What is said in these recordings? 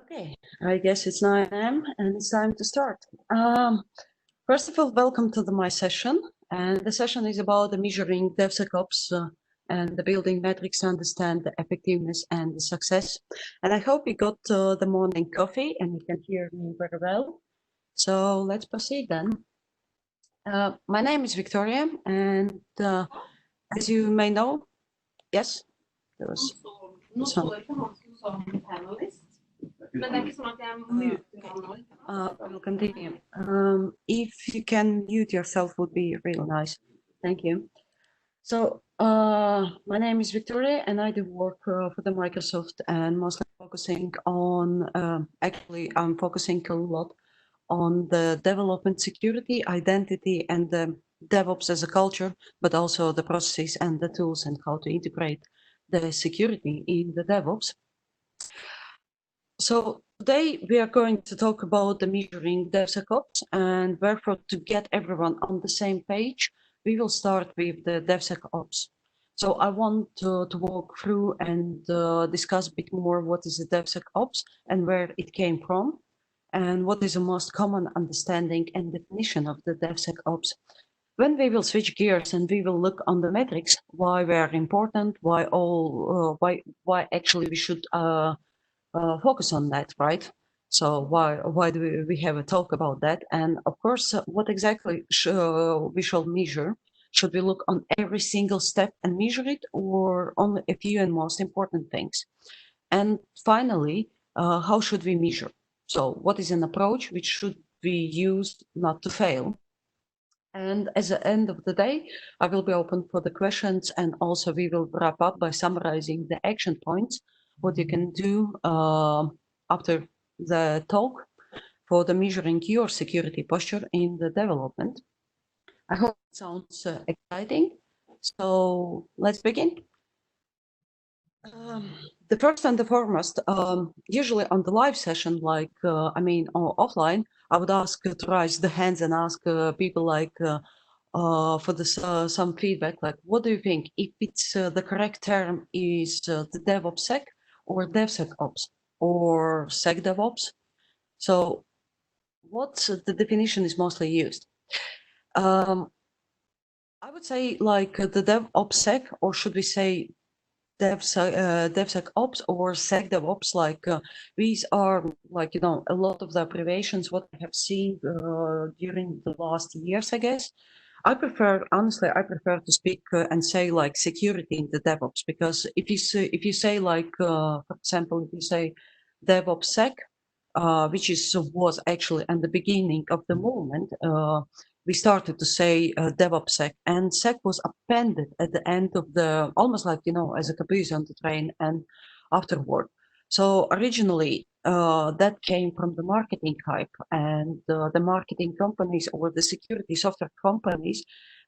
Okay, I guess it's 9 a.m. and it's time to start. First of all, welcome to my session. And the session is about the measuring DevSecOps and the building metrics to understand the effectiveness and the success. And I hope you got the morning coffee and you can hear me very well. So let's proceed then. My name is Victoria, and as you may know, yes, there was some. I will continue. If you can mute yourself, would be really nice. Thank you. So my name is Victoria, and I do work for the Microsoft, and mostly focusing on. Actually, I'm focusing a lot on the development, security, identity, and the DevOps as a culture, but also the processes and the tools and how to integrate the security in the DevOps. So today we are going to talk about the measuring DevSecOps, and therefore to get everyone on the same page, we will start with the DevSecOps. So I want to walk through and discuss a bit more what is the DevSecOps and where it came from, and what is the most common understanding and definition of the DevSecOps. When we will switch gears and we will look on the metrics, why they are important, why actually we should focus on that, right? So why do we have a talk about that? And of course, what exactly we shall measure? Should we look on every single step and measure it, or only a few and most important things? And finally, how should we measure? So what is an approach which should we use not to fail? And at the end of the day, I will be open for the questions, and also we will wrap up by summarizing the action points, what you can do after the talk for the measuring your security posture in the development. I hope it sounds exciting. So let's begin. The first and the foremost, usually on the live session, like, offline, I would ask to raise the hands and ask people like, for some feedback, like, what do you think? If it's the correct term is the DevOps Sec or DevSecOps or SecDevOps? So what's the definition is mostly used? I would say like the DevOps Sec, or should we say DevSecOps or SecDevOps, like these are like, a lot of the abbreviations what I have seen during the last years, I guess. Honestly, I prefer to speak and say like security in the DevOps, because if you say like, for example, if you say DevOps Sec, which was actually at the beginning of the movement, we started to say DevOps Sec, and Sec was appended at the end of the, almost like, as a caboose on the train and afterward. So originally, that came from the marketing hype, and the marketing companies or the security software companies,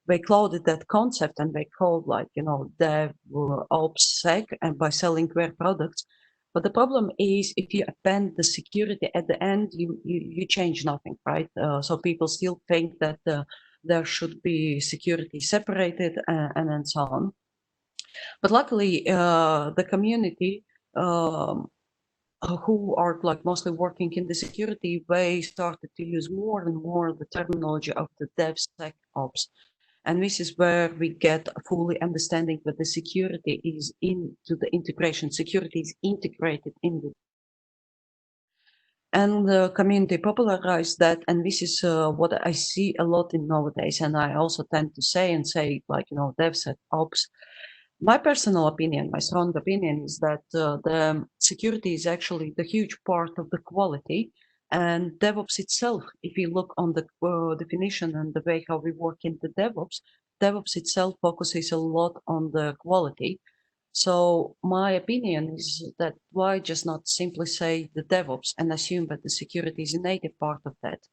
they clouded that concept and they called like, DevOps Sec, and by selling their products. But the problem is if you append the security at the end, you change nothing, right? So people still think that there should be security separated and then so on. But luckily, the community who are like mostly working in the security, they started to use more and more the terminology of the DevSecOps. And this is where we get a fully understanding that the security is into the integration. Security is integrated in the, and the community popularized that. And this is what I see a lot in nowadays. And I also tend to say like, DevSecOps. My personal opinion, my strong opinion is that the security is actually the huge part of the quality. And DevOps itself, if you look on the definition and the way how we work in the DevOps itself focuses a lot on the quality. So my opinion is that why just not simply say the DevOps and assume that the security is a native part of that.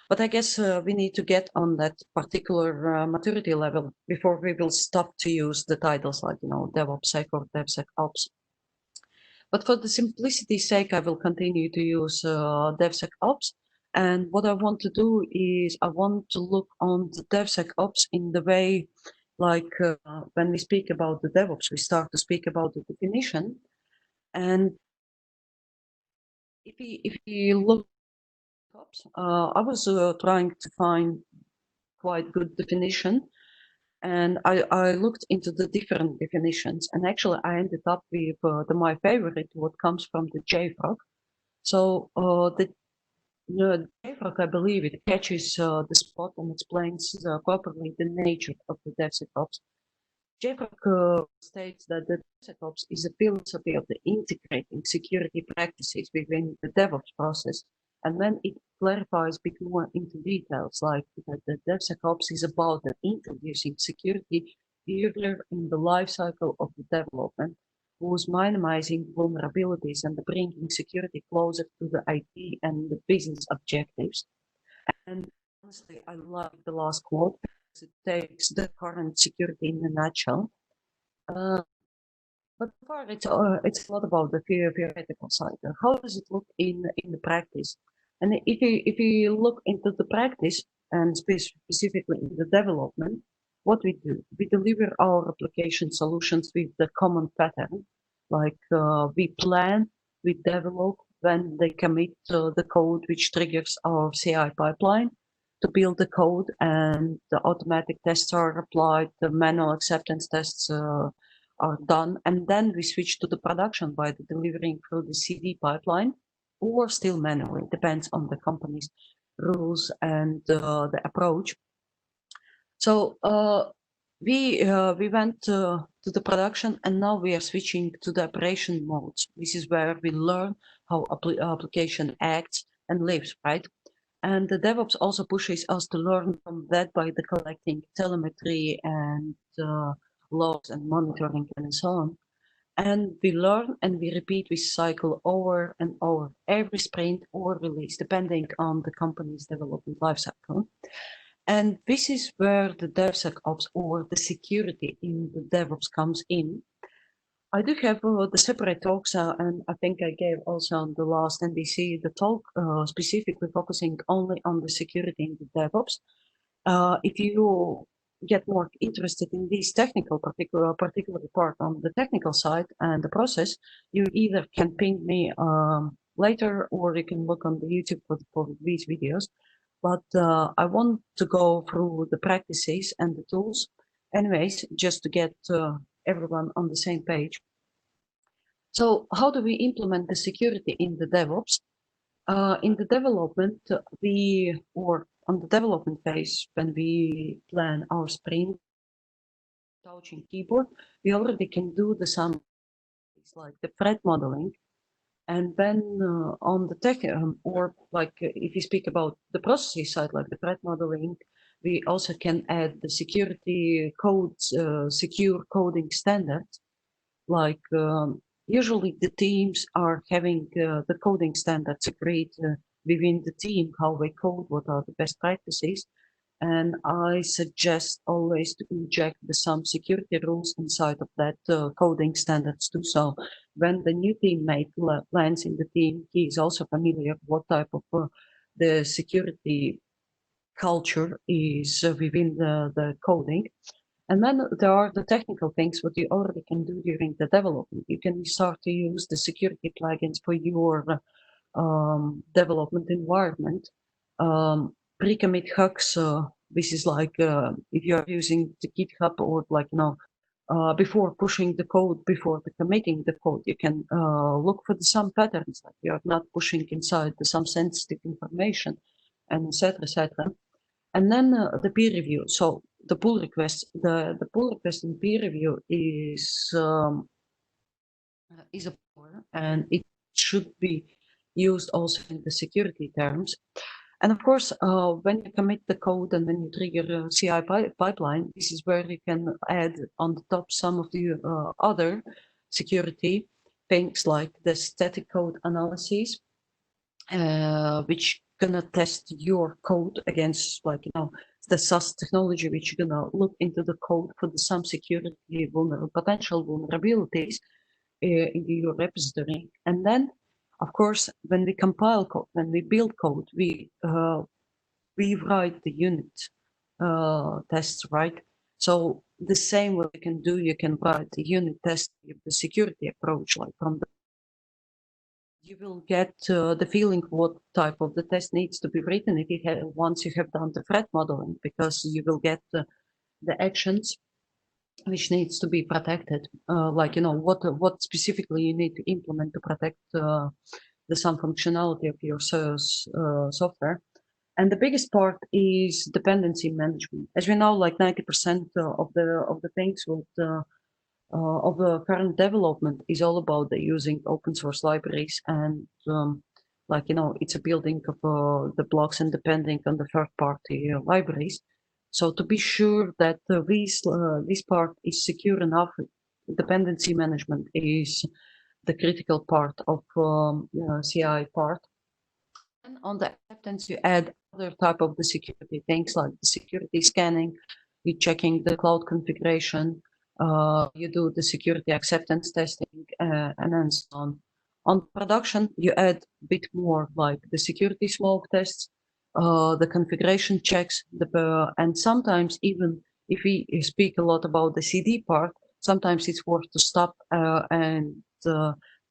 But I guess we need to get on that particular maturity level before we will stop to use the titles like, DevOps Sec or DevSecOps. But for the simplicity's sake, I will continue to use DevSecOps. And what I want to do is I want to look on the DevSecOps in the way, like when we speak about the DevOps, we start to speak about the definition. And if we look at DevOps, I was trying to find quite good definition, and I looked into the different definitions, and actually I ended up with my favorite, what comes from the JFrog. So the JFrog, I believe, it catches the spot and explains properly the nature of the DevSecOps. JFrog states that the DevSecOps is a philosophy of the integrating security practices within the DevOps process, and then it clarifies a bit more into details, like that the DevSecOps is about the introducing security earlier in the life cycle of the development, who's minimizing vulnerabilities and bringing security closer to the IT and the business objectives. And honestly, I love the last quote because it takes the current security in a nutshell. Uh, but so far, it's a lot about the theoretical side. How does it look in the practice? And if you look into the practice and specifically in the development, what we do, we deliver our application solutions with the common pattern, like we plan, we develop, then they commit the code which triggers our CI pipeline to build the code, and the automatic tests are applied, the manual acceptance tests are done, and then we switch to the production by the delivering through the CD pipeline, or still manually, depends on the company's rules and the approach. So we went to the production, and now we are switching to the operation modes. This is where we learn how application acts and lives, right? And the DevOps also pushes us to learn from that by the collecting telemetry and logs and monitoring and so on. And we learn and we repeat this cycle over and over, every sprint or release, depending on the company's development lifecycle. And this is where the DevSecOps or the security in the DevOps comes in. I do have the separate talks, and I think I gave also on the last NBC the talk specifically focusing only on the security in the DevOps. If you get more interested in this technical particular part on the technical side and the process, you either can ping me later, or you can look on the YouTube for these videos. But I want to go through the practices and the tools anyways, just to get everyone on the same page. So how do we implement the security in the DevOps? In the development, or on the development phase, when we plan our sprint, touching keyboard, we already can do the some like the threat modeling. And then on the tech, or like if you speak about the processes side, like the threat modeling, we also can add the security codes, secure coding standards. Like usually the teams are having the coding standards agreed within the team, how they code, what are the best practices. And I suggest always to inject some security rules inside of that coding standards too. So when the new teammate lands in the team, he is also familiar what type of the security culture is within the coding. And then there are the technical things what you already can do during the development. You can start to use the security plugins for your development environment. Pre-commit hooks, this is like if you're using the GitHub, or like before pushing the code, before the committing the code, you can look for some patterns, like you're not pushing inside some sensitive information, and etc. etc. And then the peer review. So the pull request, the pull request in peer review is a power, and it should be used also in the security terms. And of course, when you commit the code and when you trigger a CI pipeline, this is where you can add on the top some of the other security things, like the static code analysis, which gonna test your code against, like the SaaS technology, which gonna look into the code for some security potential vulnerabilities in your repository. And then, of course, when we compile code, when we build code, we write the unit tests, right? So the same way you can do, you can write the unit test with the security approach, like from the you will get the feeling what type of the test needs to be written if you have, once you have done the threat modeling, because you will get the actions which needs to be protected, like what specifically you need to implement to protect the some functionality of your software. And the biggest part is dependency management. As we know, like 90% of the things with of the current development is all about the using open source libraries, and like it's a building of the blocks and depending on the third party libraries. So to be sure that this part is secure enough, dependency management is the critical part of CI part. And on the acceptance, you add other type of the security things like the security scanning, you checking the cloud configuration, you do the security acceptance testing, and then so on. On production, you add a bit more like the security smoke tests, the configuration checks, and sometimes even if we speak a lot about the CD part, sometimes it's worth to stop and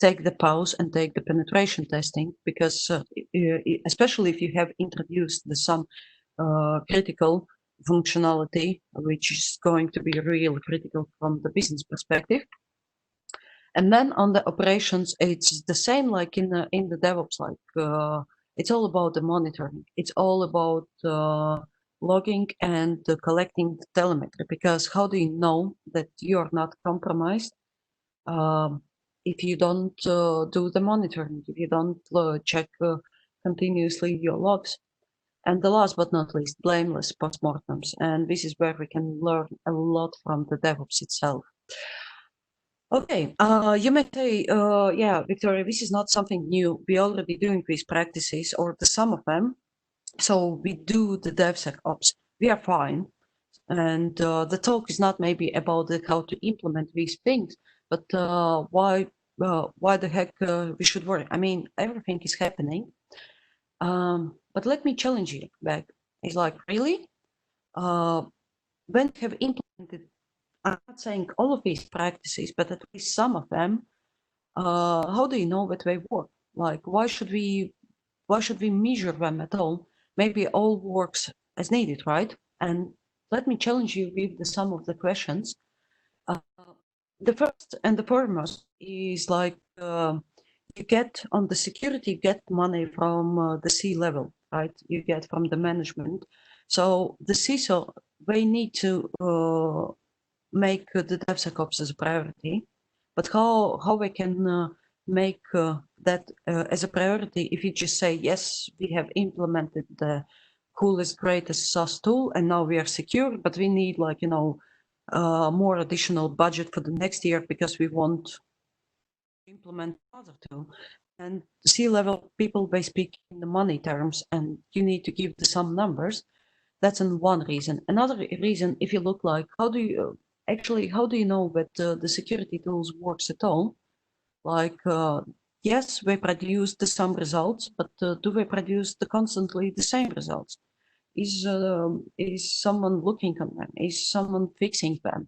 take the pause and take the penetration testing, because especially if you have introduced some critical functionality, which is going to be really critical from the business perspective. And then on the operations, it's the same like in the DevOps, like it's all about the monitoring. It's all about logging and collecting the telemetry, because how do you know that you are not compromised if you don't do the monitoring, if you don't check continuously your logs? And the last but not least, blameless postmortems. And this is where we can learn a lot from the DevOps itself. Okay, you may say, yeah, Victoria, this is not something new. We're already doing these practices, or the some of them. So we do the DevSecOps. We are fine. And the talk is not maybe about how to implement these things, but why the heck we should worry. I mean, everything is happening. But let me challenge you back. It's like, really? When you have implemented, I'm not saying all of these practices, but at least some of them, how do you know that they work? Like, why should we measure them at all? Maybe all works as needed, right? And let me challenge you with some of the questions. The first and the foremost is like, you get on the security, you get money from the C-level, right? You get from the management. So the CISO, they need to make the DevSecOps as a priority. But how we can make that as a priority if you just say, yes, we have implemented the coolest, greatest SaaS tool, and now we are secure, but we need like, more additional budget for the next year because we want to implement other tool. And C-level people, they speak in the money terms, and you need to give some numbers. That's one reason. Another reason, if you look like, how do you know that the security tools works at all? Like, yes, they produce some results, but do they produce constantly the same results? Is someone looking on them? Is someone fixing them?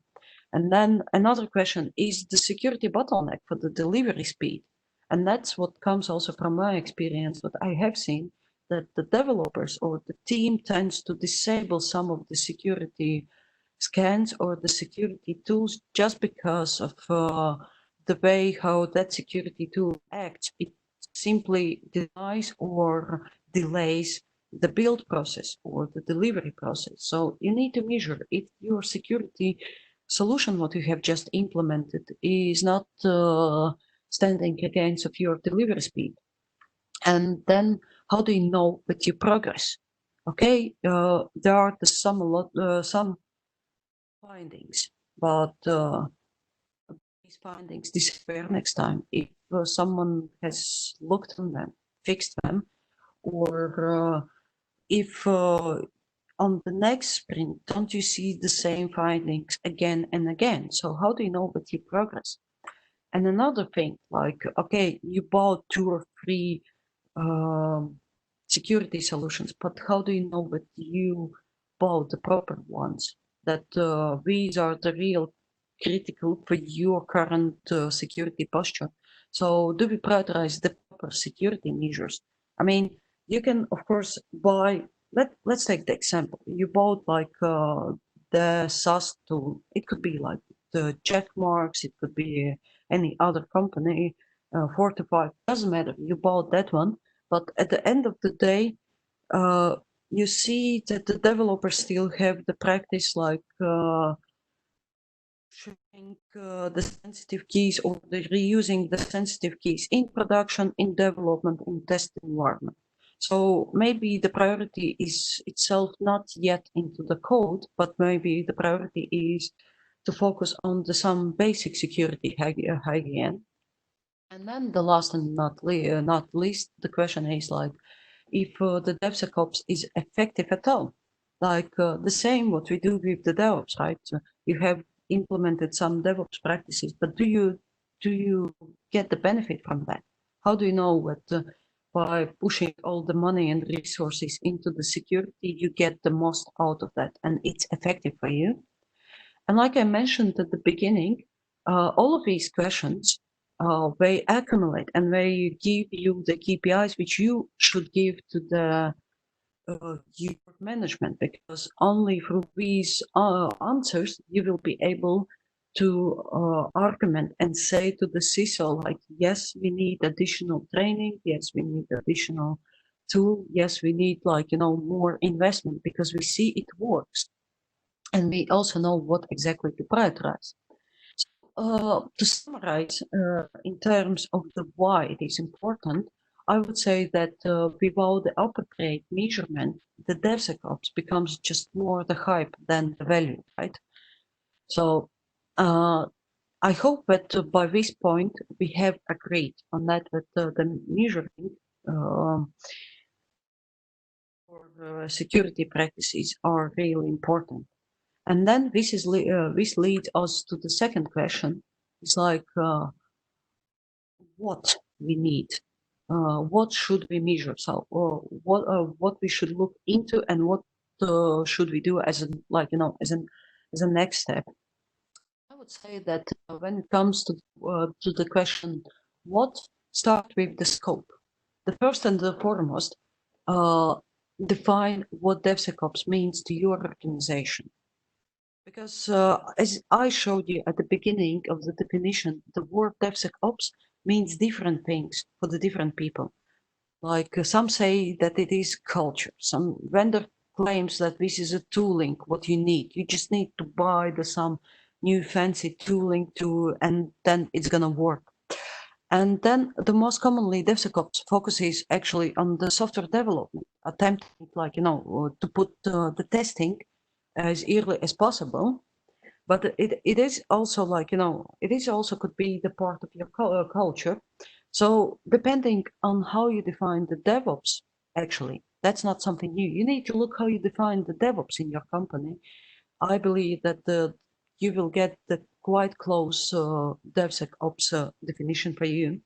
And then another question, is the security bottleneck for the delivery speed? And that's what comes also from my experience, what I have seen, that the developers or the team tends to disable some of the security scans or the security tools just because of the way how that security tool acts. It simply denies or delays the build process or the delivery process. So you need to measure if your security solution, what you have just implemented, is not standing against of your delivery speed. And then how do you know that you progress? Okay, there are some findings, but these findings disappear next time if someone has looked on them, fixed them, or if on the next sprint, don't you see the same findings again and again? So how do you know that you progress? And another thing, like, okay, you bought 2 or 3 security solutions, but how do you know that you bought the proper ones? That these are the real critical for your current security posture. So do we prioritize the proper security measures. I mean, you can, of course, buy, let's take the example. You bought like the SaaS tool. It could be like the check marks, it could be any other company, Fortify, doesn't matter. You bought that one, but at the end of the day, you see that the developers still have the practice like sharing the sensitive keys or the reusing the sensitive keys in production, in development, in test environment. So maybe the priority is itself not yet into the code, but maybe the priority is to focus on some basic security hygiene. And then the last and not least, the question is like, if the DevSecOps is effective at all. Like the same what we do with the DevOps, right? You have implemented some DevOps practices, but do you get the benefit from that? How do you know that by pushing all the money and resources into the security, you get the most out of that and it's effective for you? And like I mentioned at the beginning, all of these questions, they accumulate and they give you the KPIs which you should give to the your management, because only through these answers you will be able to argument and say to the CISO, like, yes, we need additional training, yes, we need additional tool, yes, we need like, more investment because we see it works. And we also know what exactly to prioritize. To summarize, in terms of the why it is important, I would say that without the appropriate measurement, the DevSecOps becomes just more the hype than the value, right? So I hope that by this point we have agreed on that the measuring for security practices are really important. And then this leads us to the second question. It's like what we need, what should we measure? So what we should look into, and what should we do as as a next step. I would say that when it comes to the question, what, start with the scope. The first and the foremost, define what DevSecOps means to your organization. Because as I showed you at the beginning of the definition, the word DevSecOps means different things for the different people. Like some say that it is culture. Some vendor claims that this is a tooling, what you need. You just need to buy some new fancy tooling and then it's gonna work. And then the most commonly DevSecOps focuses actually on the software development, attempting to put the testing as early as possible. But it is also it is also could be the part of your culture. So depending on how you define the DevOps, actually, that's not something new. You need to look how you define the DevOps in your company. I believe that you will get the quite close DevSecOps definition for you.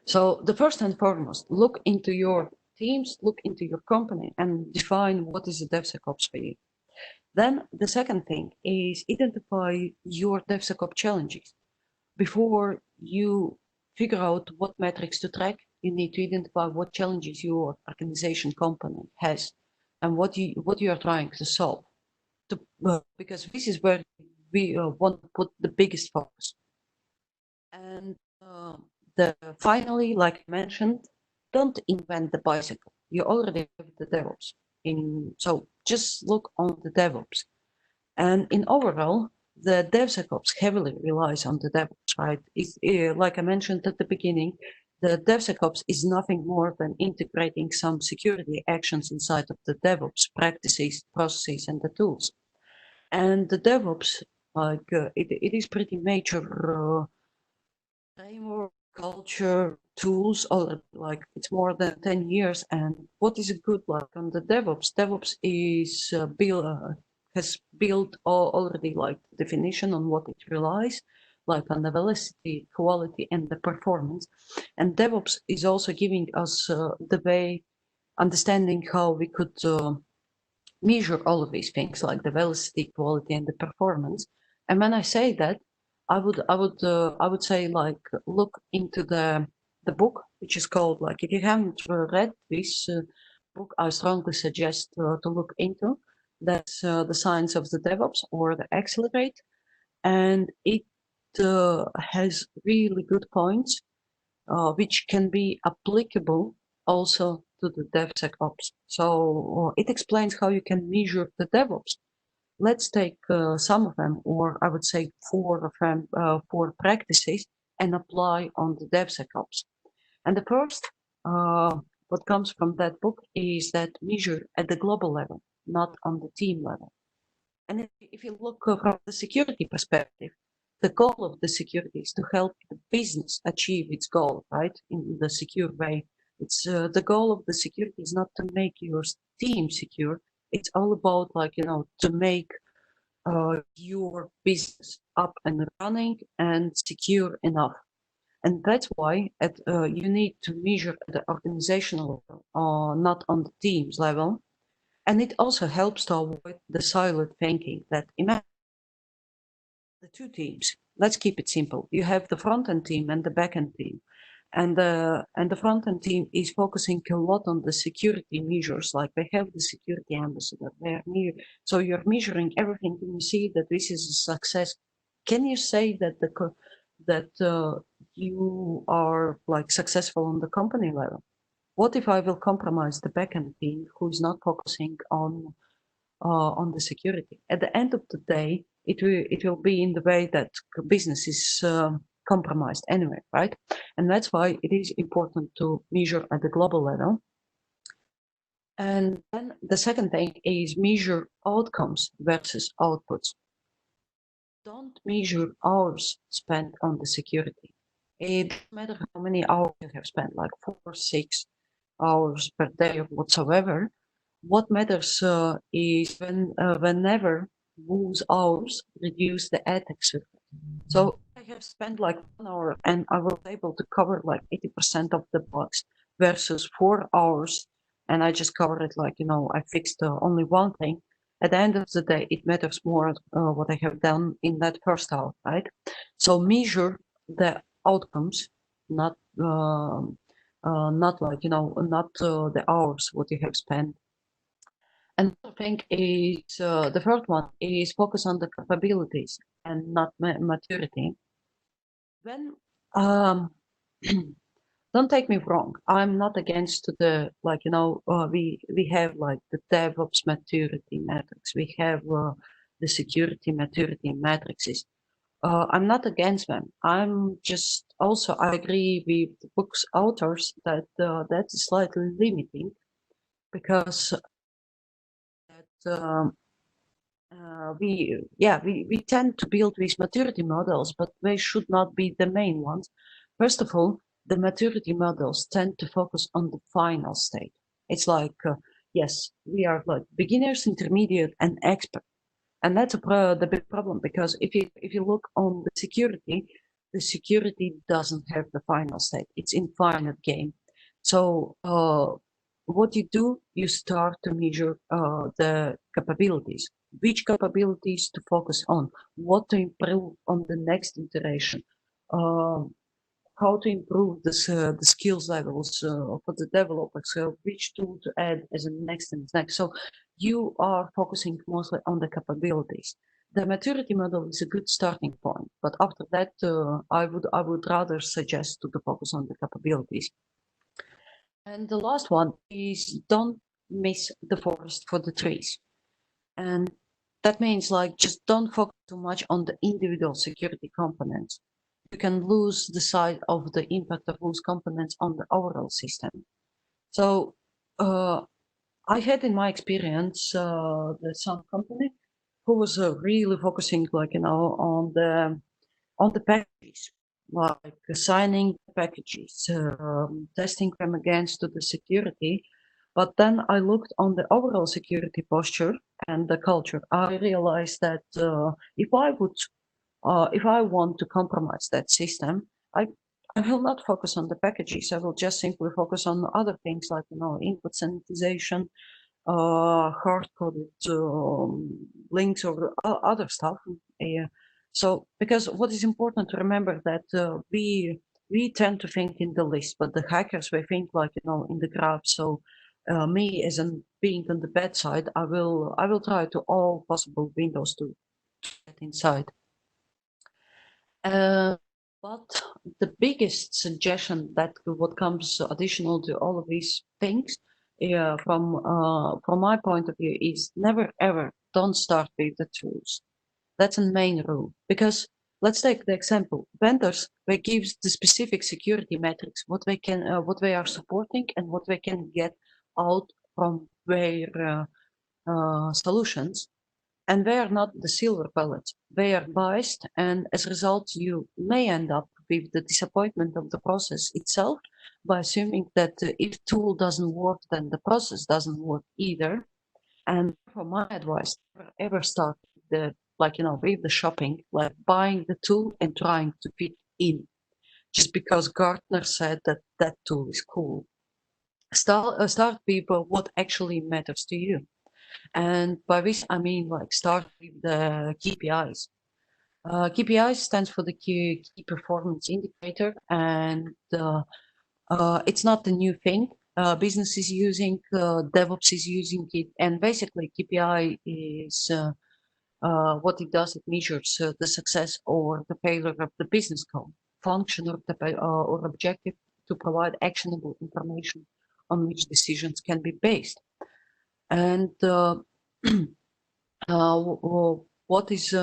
So the first and foremost, look into your teams, look into your company, and define what is a DevSecOps for you. Then the second thing is identify your DevSecOps challenges. Before you figure out what metrics to track, you need to identify what challenges your organization company has and what you are trying to solve. Because this is where we want to put the biggest focus. And finally, like I mentioned, don't invent the bicycle. You already have the DevOps. So just look on the DevOps. And in overall, the DevSecOps heavily relies on the DevOps, right? Like I mentioned at the beginning, the DevSecOps is nothing more than integrating some security actions inside of the DevOps practices, processes, and the tools. And the DevOps, it is pretty major framework, culture, tools, like it's more than 10 years. And what is good like on the DevOps? DevOps is has built already like definition on what it relies, like on the velocity, quality, and the performance. And DevOps is also giving us the way, understanding how we could measure all of these things, like the velocity, quality, and the performance. And when I say that, I would say like look into the book which is called, like, if you haven't read this book, I strongly suggest to look into. That's The Science of the DevOps, or the Accelerate. And it has really good points which can be applicable also to the DevSecOps. So it explains how you can measure the DevOps. Let's take some of them, or I would say four of them, four practices, and apply on the DevSecOps. And the first, what comes from that book, is that measure at the global level, not on the team level. And if you look from the security perspective, the goal of the security is to help the business achieve its goal, right? In the secure way. It's the goal of the security is not to make your team secure. It's all about, like, to make your business up and running and secure enough. And that's why you need to measure at the organizational level, not on the team's level. And it also helps to avoid the siloed thinking that, imagine the two teams. Let's keep it simple. You have the front-end team and the back-end team. And the front-end team is focusing a lot on the security measures, like they have the security ambassador. So you're measuring everything, and you see that this is a success. Can you say that you are, like, successful on the company level? What if I will compromise the back-end team who is not focusing on the security? At the end of the day, it will be in the way that business is compromised anyway, right? And that's why it is important to measure at the global level. And then the second thing is measure outcomes versus outputs. Don't measure hours spent on the security. It doesn't matter how many hours you have spent, like 4 or 6 hours per day or whatsoever. What matters is whenever those hours reduce the attack surface. So I have spent like 1 hour and I was able to cover like 80% of the bugs, versus 4 hours and I just covered it, like, I fixed only one thing. At the end of the day, it matters more what I have done in that first hour, right? So measure the outcomes, not not like, not the hours what you have spent. And I think is the third one is focus on the capabilities and not maturity. When don't take me wrong, I'm not against the, like, we have like the DevOps maturity metrics, we have the security maturity matrices. I'm not against them. I'm just also, I agree with the book's authors that that's slightly limiting, because that we tend to build these maturity models, but they should not be the main ones. First of all, the maturity models tend to focus on the final state. It's like, yes, we are like beginners, intermediate, and expert. And that's the big problem, because if you look on the security doesn't have the final state. It's infinite game. So what you do, you start to measure the capabilities. Which capabilities to focus on? What to improve on the next iteration? How to improve the skills levels for the developers, which tool to add as a next and next. So you are focusing mostly on the capabilities. The maturity model is a good starting point, but after that, I would rather suggest to focus on the capabilities. And the last one is don't miss the forest for the trees. And that means, like, just don't focus too much on the individual security components. You can lose the sight of the impact of those components on the overall system. So I had in my experience some company who was really focusing, like, on the packages, like assigning packages, testing them against the security. But then I looked on the overall security posture and the culture. I realized that if I want to compromise that system, I will not focus on the packages. I will just simply focus on other things, like, input sanitization, hard-coded links, or other stuff. So, because what is important to remember that we we tend to think in the list, but the hackers, we think like, in the graph. So me as in being on the bad side, I will try to all possible windows to get inside. But the biggest suggestion that what comes additional to all of these things, from my point of view, is never ever don't start with the tools. That's a main rule, because let's take the example. Vendors, they give the specific security metrics, what they are supporting and what they can get out from their solutions. And they are not the silver bullets. They are biased, and as a result, you may end up with the disappointment of the process itself by assuming that if tool doesn't work, then the process doesn't work either. And for my advice, never ever start with the shopping, like buying the tool and trying to fit in, just because Gartner said that that tool is cool. Start with what actually matters to you. And by this, I mean, like, start with the KPIs. KPI stands for the key performance indicator, and it's not a new thing. Business is using, DevOps is using it, and basically KPI is what it does. It measures the success or the failure of the business goal, function, or objective to provide actionable information on which decisions can be based. And what is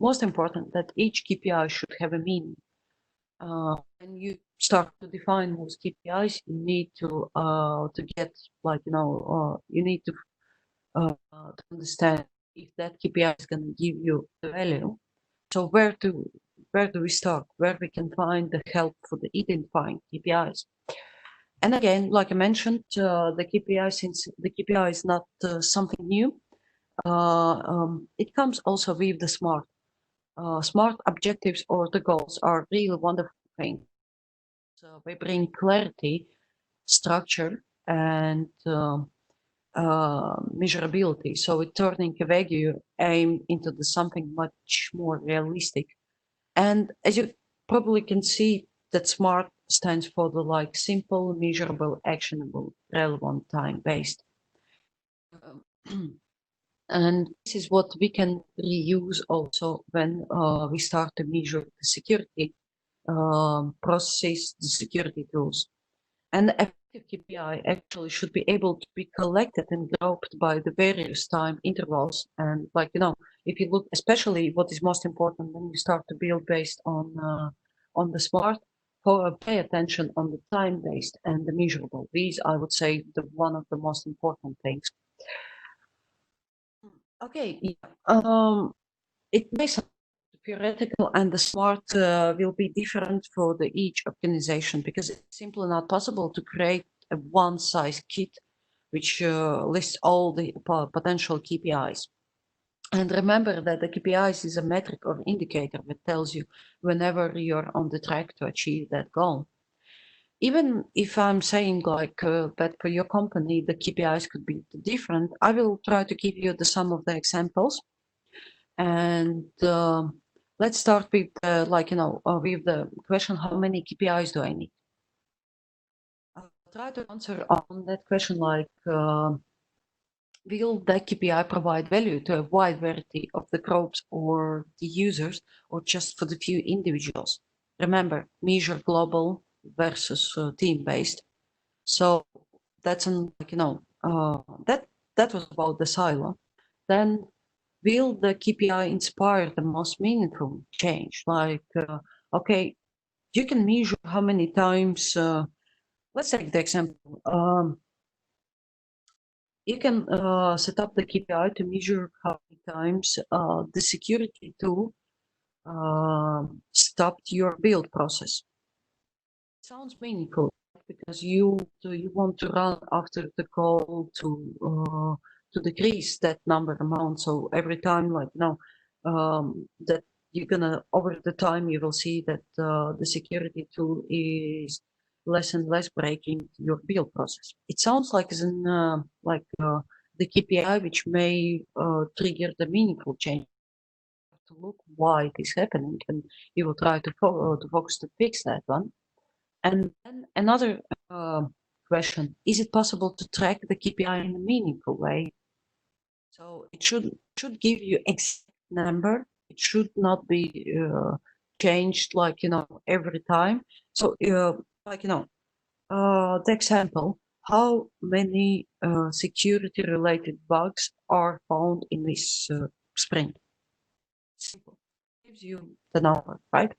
most important, that each KPI should have a meaning. When you start to define those KPIs, you need to get, you need to understand if that KPI is going to give you the value. So where do we start? Where we can find the help for the identifying KPIs? And again, like I mentioned, the KPI, since the KPI is not something new, it comes also with the smart objectives, or the goals, are really wonderful things. So they bring clarity, structure, and measurability. So it's turning a vague aim into something much more realistic. And as you probably can see, that SMART stands for the simple, measurable, actionable, relevant, time-based. And this is what we can reuse also when we start to measure the security processes, the security tools. And the effective KPI actually should be able to be collected and grouped by the various time intervals. And if you look, especially what is most important when you start to build based on the SMART, pay attention on the time-based and the measurable. These, I would say, one of the most important things. Okay, yeah. It may sound theoretical, and the SMART will be different for each organization, because it's simply not possible to create a one-size kit which lists all the potential KPIs. And remember that the KPIs is a metric or indicator that tells you whenever you're on the track to achieve that goal. Even if I'm saying that for your company the KPIs could be different, I will try to give you some of the examples. And let's start with with the question, how many KPIs do I need? I'll try to answer on that question will the KPI provide value to a wide variety of the groups or the users, or just for the few individuals? Remember, measure global versus team-based. So that's that was about the silo. Then, will the KPI inspire the most meaningful change? Okay, you can measure how many times. Let's take the example. You can set up the KPI to measure how many times the security tool stopped your build process. It sounds meaningful, because you want to run after the call to decrease that number amount. So every time, that you're gonna, over the time, you will see that the security tool is less and less breaking your build process. It sounds like the KPI which may trigger the meaningful change. To look why it is happening, and you will try to focus to fix that one. And then another question, is it possible to track the KPI in a meaningful way? So it should give you exact number. It should not be changed like, every time. So like, the example, how many security related bugs are found in this sprint? Simple. Gives you the number, right?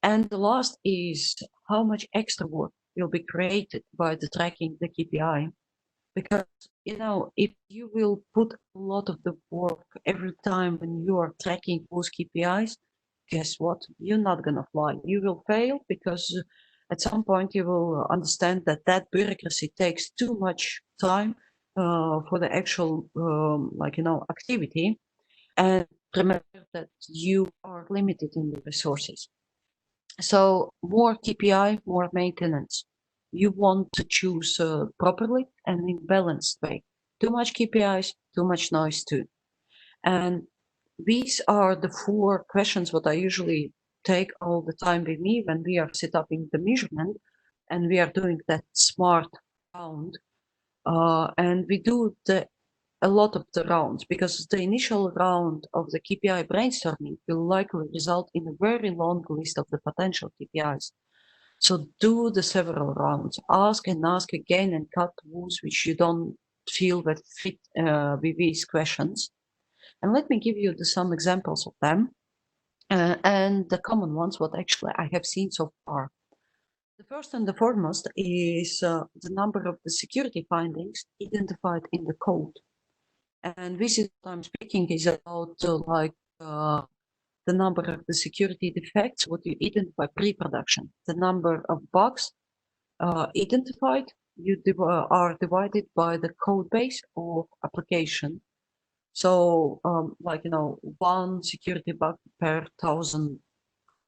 And the last is how much extra work will be created by the tracking the KPI. Because, if you will put a lot of the work every time when you are tracking those KPIs, guess what? You're not going to fly. You will fail because at some point you will understand that bureaucracy takes too much time for the actual, activity. And remember that you are limited in the resources. So more KPI, more maintenance. You want to choose properly and in balanced way. Too much KPIs, too much noise too. And these are the 4 questions what I usually take all the time with me when we are setting the measurement and we are doing that smart round. And we do a lot of the rounds because the initial round of the KPI brainstorming will likely result in a very long list of the potential KPIs. So do the several rounds, ask and ask again and cut those which you don't feel that fit with these questions. And let me give you some examples of them and the common ones, what actually I have seen so far. The first and the foremost is the number of the security findings identified in the code. And this is what I'm speaking is about the number of the security defects, what you identify pre-production, the number of bugs identified, are divided by the code base of application. So, 1 security bug per 1,000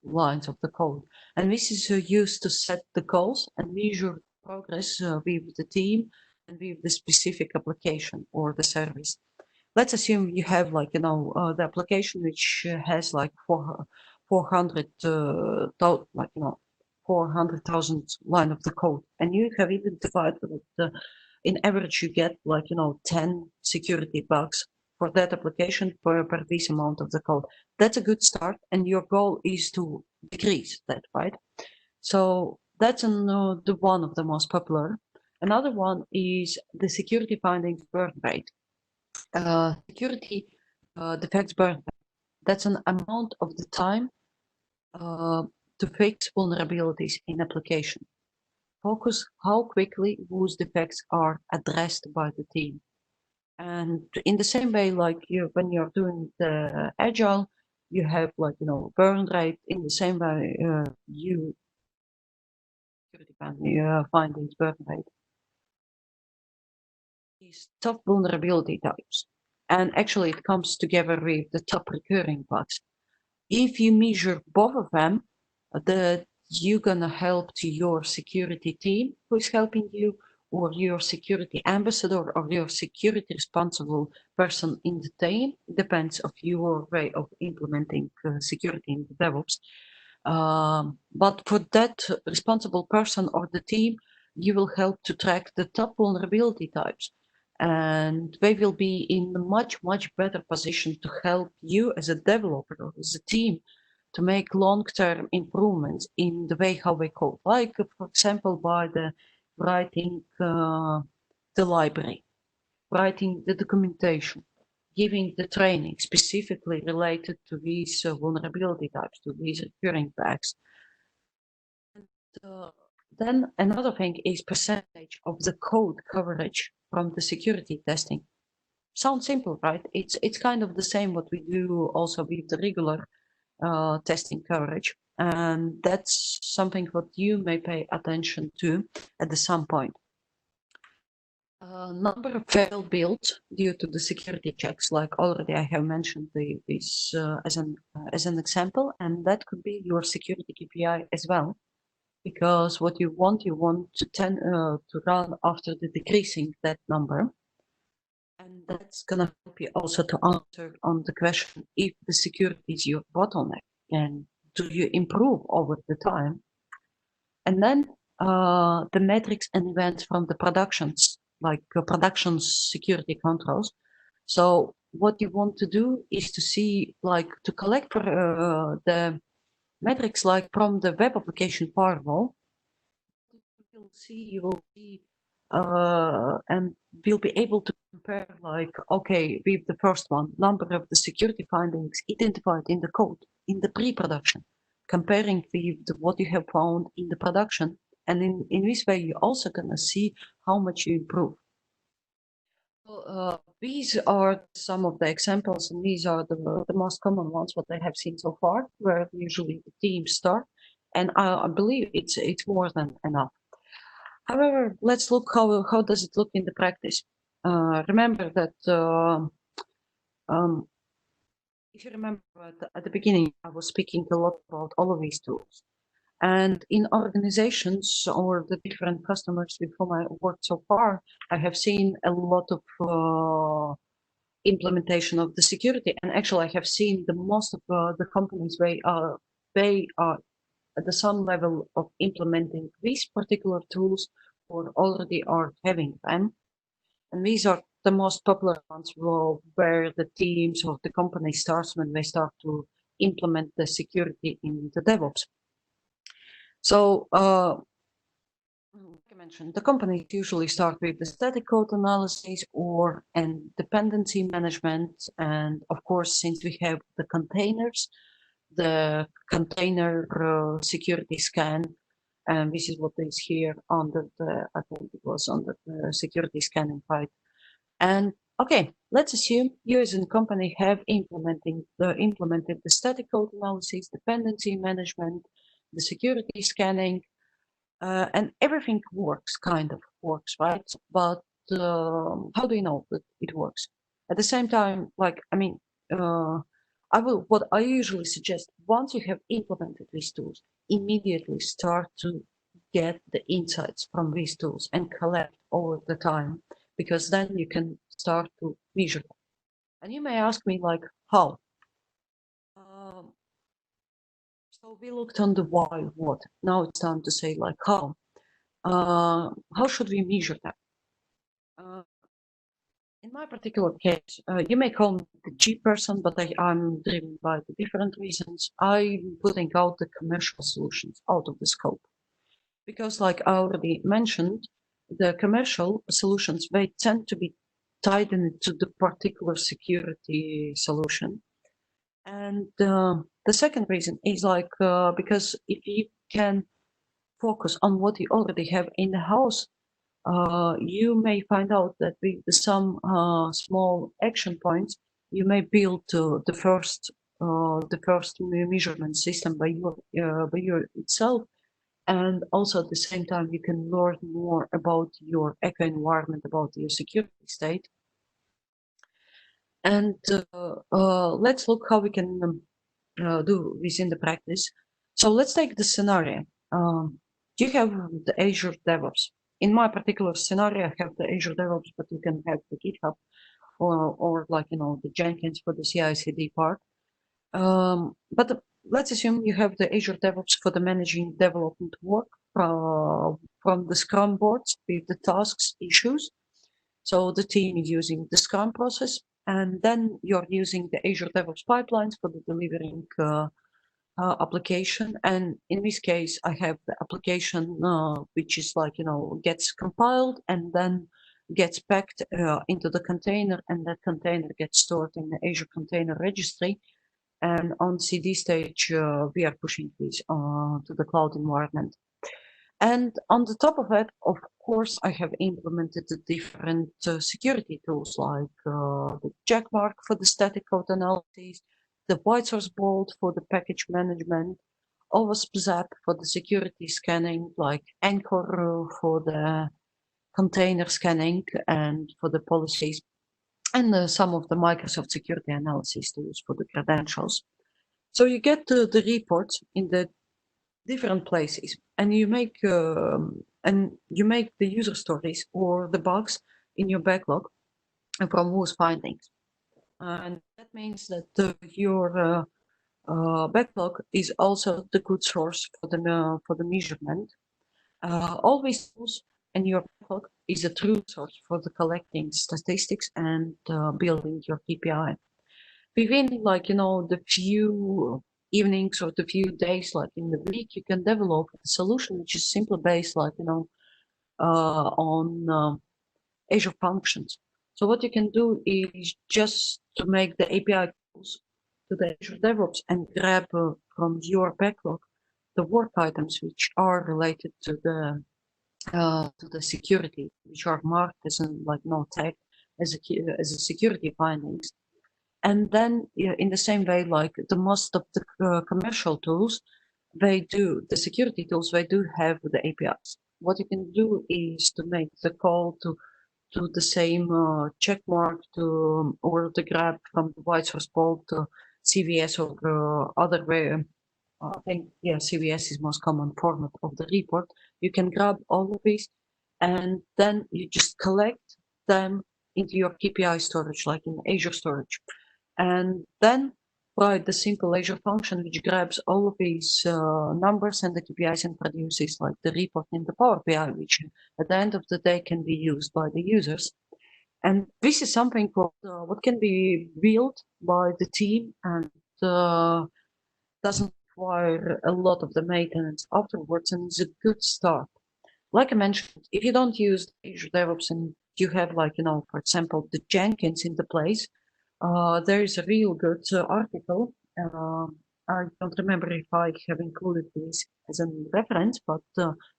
lines of the code. And this is used to set the goals and measure progress with the team and with the specific application or the service. Let's assume you have the application which has 400 400,000 line of the code, and you have identified that in average you get 10 security bugs for that application per this amount of the code. That's a good start, and your goal is to decrease that, right? So that's the one of the most popular. Another one is the security findings burn rate. Security defects burn rate. That's an amount of the time to fix vulnerabilities in application. Focus how quickly those defects are addressed by the team. And in the same way, when you're doing the agile, you have burn rate. In the same way, you findings burn rate. These top vulnerability types, and actually it comes together with the top recurring bugs. If you measure both of them, that you're gonna help to your security team who is helping you, or your security ambassador, or your security responsible person in the team. Depends of your way of implementing security in the DevOps. But for that responsible person or the team, you will help to track the top vulnerability types. And they will be in a much, much better position to help you as a developer or as a team to make long-term improvements in the way how we code. Like, for example, by the writing the library, writing the documentation, giving the training specifically related to these vulnerability types, to these recurring bugs. Then another thing is percentage of the code coverage from the security testing. Sounds simple, right? It's kind of the same what we do also with the regular testing coverage, and that's something what you may pay attention to at some point. Number of failed builds due to the security checks, like already I have mentioned this as an example, and that could be your security KPI as well, because what you want to run after the decreasing that number. And that's gonna help you also to answer on the question if the security is your bottleneck and do you improve over the time. And then the metrics and events from the productions, like production security controls. So what you want to do is to see, like, to collect the metrics, like from the web application firewall. You will see, and we'll be able to compare, like, okay, with the first one, number of the security findings identified in the code in the pre-production, comparing with what you have found in the production. And in this way, you're also gonna see how much you improve. These are some of the examples, and these are the most common ones what I have seen so far, where usually the teams start, and I believe it's more than enough. However, let's look how does it look in the practice. Remember that if you remember at the beginning, I was speaking a lot about all of these tools. And in organizations or the different customers with whom I worked so far, I have seen a lot of implementation of the security. And actually, I have seen the most of the companies they are at the some level of implementing these particular tools or already are having them. And these are the most popular ones where the teams or the company starts when they start to implement the security in the DevOps. So, like I mentioned, the companies usually start with the static code analysis and dependency management. And of course, since we have the containers, the container security scan, and this is what is here under I think it was under the security scanning part. And okay, let's assume you as a company have implemented the static code analysis, dependency management, the security scanning, and everything kind of works, right? But how do you know that it works? At the same time, like, I mean, what I usually suggest, once you have implemented these tools, immediately start to get the insights from these tools and collect over the time, because then you can start to measure them. And you may ask me, like, how? So we looked on the why, what. Now it's time to say, like, how. How should we measure that? In my particular case, you may call me the G person, but I'm driven by the different reasons. I'm putting out the commercial solutions out of the scope. Because like I already mentioned, the commercial solutions, they tend to be tied into the particular security solution. And the second reason is like, because if you can focus on what you already have in the house, you may find out that with some small action points, you may build the first measurement system by your itself, and also at the same time you can learn more about your eco environment, about your security state. And let's look how we can do this in the practice. So let's take the scenario. You have the Azure DevOps. In my particular scenario, I have the Azure DevOps, but you can have the GitHub or like, the Jenkins for the CI/CD part. But let's assume you have the Azure DevOps for the managing development work from the Scrum boards with the tasks issues. So the team is using the Scrum process, and then you're using the Azure DevOps pipelines for the delivering application. And in this case, I have the application which is like, gets compiled and then gets packed into the container, and that container gets stored in the Azure Container Registry. And on CD stage, we are pushing this to the cloud environment. And on the top of it, of course, I have implemented the different security tools like the checkmark for the static code analysis, the white source bolt for the package management, OWASP Zap for the security scanning, like Anchor for the container scanning and for the policies, and some of the Microsoft security analysis tools for the credentials. So you get the reports in the different places, and you make the user stories or the bugs in your backlog from whose findings, and that means that your backlog is also the good source for the measurement. All these tools in your backlog is a true source for the collecting statistics and building your KPI. Within the few evenings or the few days in the week, you can develop a solution which is simply based on Azure functions. So what you can do is just to make the API calls to the Azure DevOps and grab from your backlog the work items which are related to the security, which are marked as no tag as a security findings. And then in the same way, the most of the commercial tools, the security tools, they do have the APIs. What you can do is to make the call to the same check mark or the grab from the white source pool to CVS or other way. I think, CVS is most common format of the report. You can grab all of these and then you just collect them into your KPI storage, like in Azure storage. And then write the simple Azure function which grabs all of these numbers and the KPIs and produces like the report in the Power BI, which at the end of the day can be used by the users. And this is something what can be built by the team and doesn't require a lot of the maintenance afterwards, and is a good start. Like I mentioned, if you don't use Azure DevOps and you have for example, the Jenkins in the place, there is a real good article. I don't remember if I have included this as a reference, but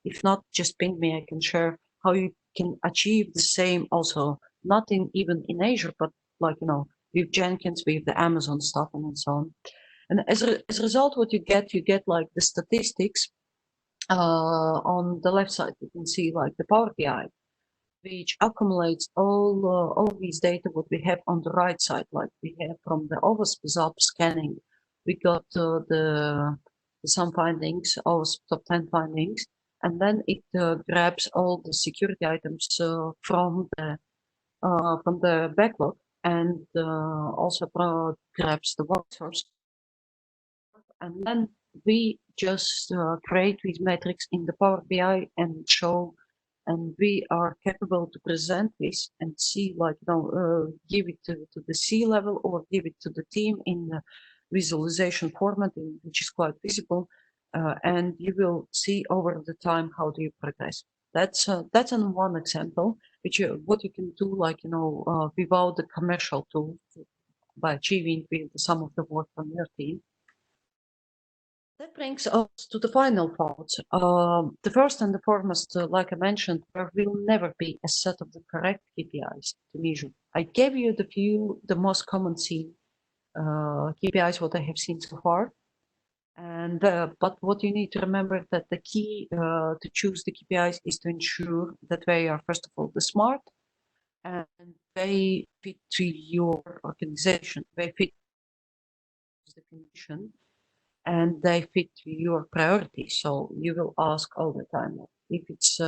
if not, just ping me. I can share how you can achieve the same also, not even in Azure, but with Jenkins, with the Amazon stuff and so on. And as a result, what you get like the statistics on the left side. You can see like the Power BI, which accumulates all these data what we have on the right side, like we have from the OWASP scanning. We got some findings, OWASP top 10 findings, and then it grabs all the security items from the backlog and also grabs the work source. And then we just create these metrics in the Power BI and show, and we are capable to present this and see give it to the C level or give it to the team in the visualization format, which is quite visible, and you will see over the time how do you progress. That's an one example, which what you can do without the commercial tool by achieving with some of the work from your team. That brings us to the final part. The first and the foremost, like I mentioned, there will never be a set of the correct KPIs to measure. I gave you the most common seen KPIs what I have seen so far, and but what you need to remember that the key to choose the KPIs is to ensure that they are first of all the smart and they fit to your organization. They fit the condition and they fit your priorities. So you will ask all the time if it's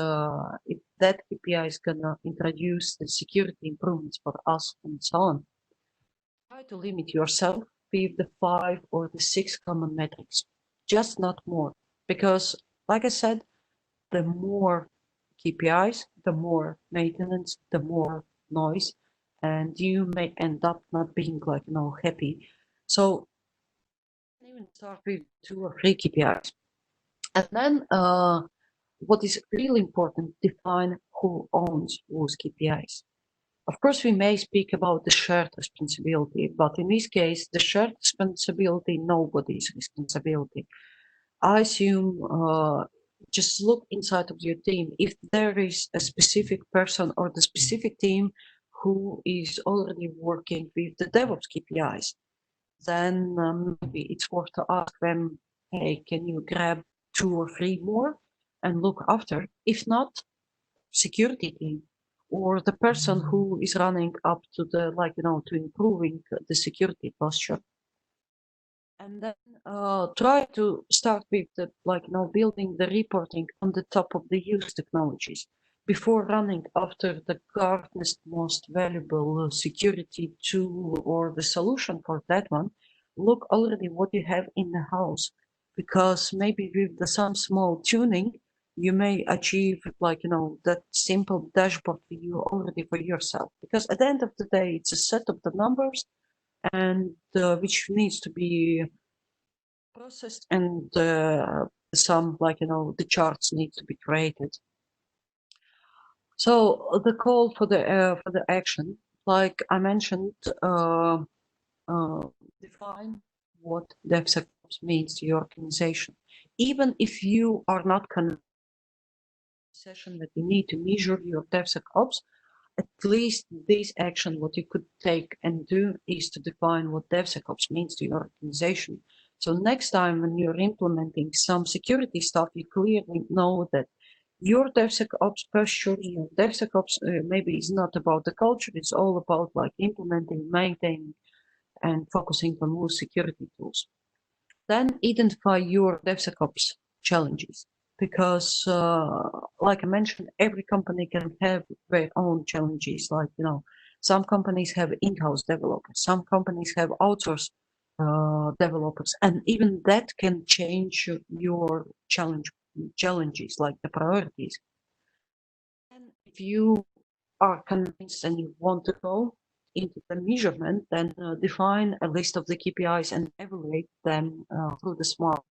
if that KPI is gonna introduce the security improvements for us and so on. Try to limit yourself with the 5 or the 6 common metrics, just not more, because like I said, the more KPIs, the more maintenance, the more noise, and you may end up not being happy. So even start with 2 or 3 KPIs. And then what is really important, define who owns those KPIs. Of course, we may speak about the shared responsibility, but in this case, the shared responsibility, nobody's responsibility. I assume just look inside of your team. If there is a specific person or the specific team who is already working with the DevOps KPIs, then maybe it's worth to ask them, hey, can you grab 2 or 3 more and look after? If not, security team or the person who is running up to the to improving the security posture. And then try to start with the building the reporting on the top of the use technologies before running after the Gartner's most valuable security tool or the solution for that one. Look already what you have in the house, because maybe with some small tuning you may achieve like, that simple dashboard view already for yourself, because at the end of the day, it's a set of the numbers and which needs to be processed, and some like, the charts need to be created. So the call for the action, like I mentioned, define what DevSecOps means to your organization. Even if you are not convinced that you need to measure your DevSecOps, at least this action, what you could take and do is to define what DevSecOps means to your organization. So next time when you're implementing some security stuff, you clearly know that your DevSecOps posture, your DevSecOps maybe is not about the culture, it's all about like implementing, maintaining, and focusing on more security tools. Then identify your DevSecOps challenges, because like I mentioned, every company can have their own challenges. Like, some companies have in-house developers, some companies have outsourced developers, and even that can change your challenges, like the priorities. And if you are convinced and you want to go into the measurement, then define a list of the KPIs and evaluate them through the SMART.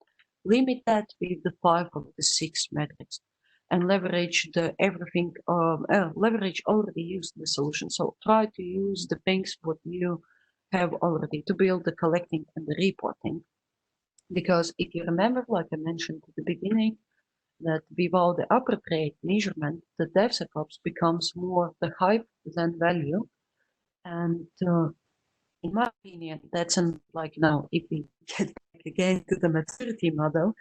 Limit that with the 5 or the 6 metrics, and leverage leverage already used the solution. So try to use the things what you have already to build the collecting and the reporting. Because if you remember, like I mentioned at the beginning, that without the appropriate measurement, the DevSecOps becomes more the hype than value. And in my opinion, that's like, if we get back again to the maturity model,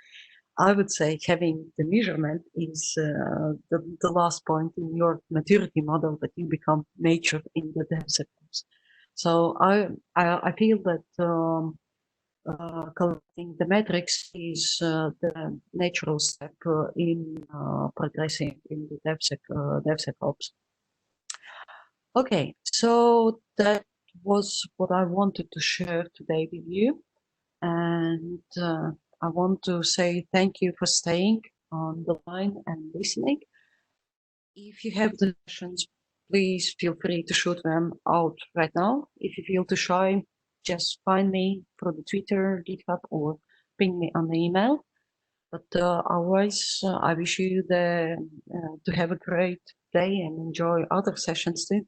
I would say having the measurement is the last point in your maturity model, that you become mature in the DevSecOps. So I feel that collecting the metrics is the natural step in progressing in the DevSecOps. Okay, so that was what I wanted to share today with you, and I want to say thank you for staying on the line and listening. If you have the questions, please feel free to shoot them out right now. If you feel too shy, just find me through the Twitter, GitHub, or ping me on the email. But otherwise, I wish you to have a great day and enjoy other sessions too.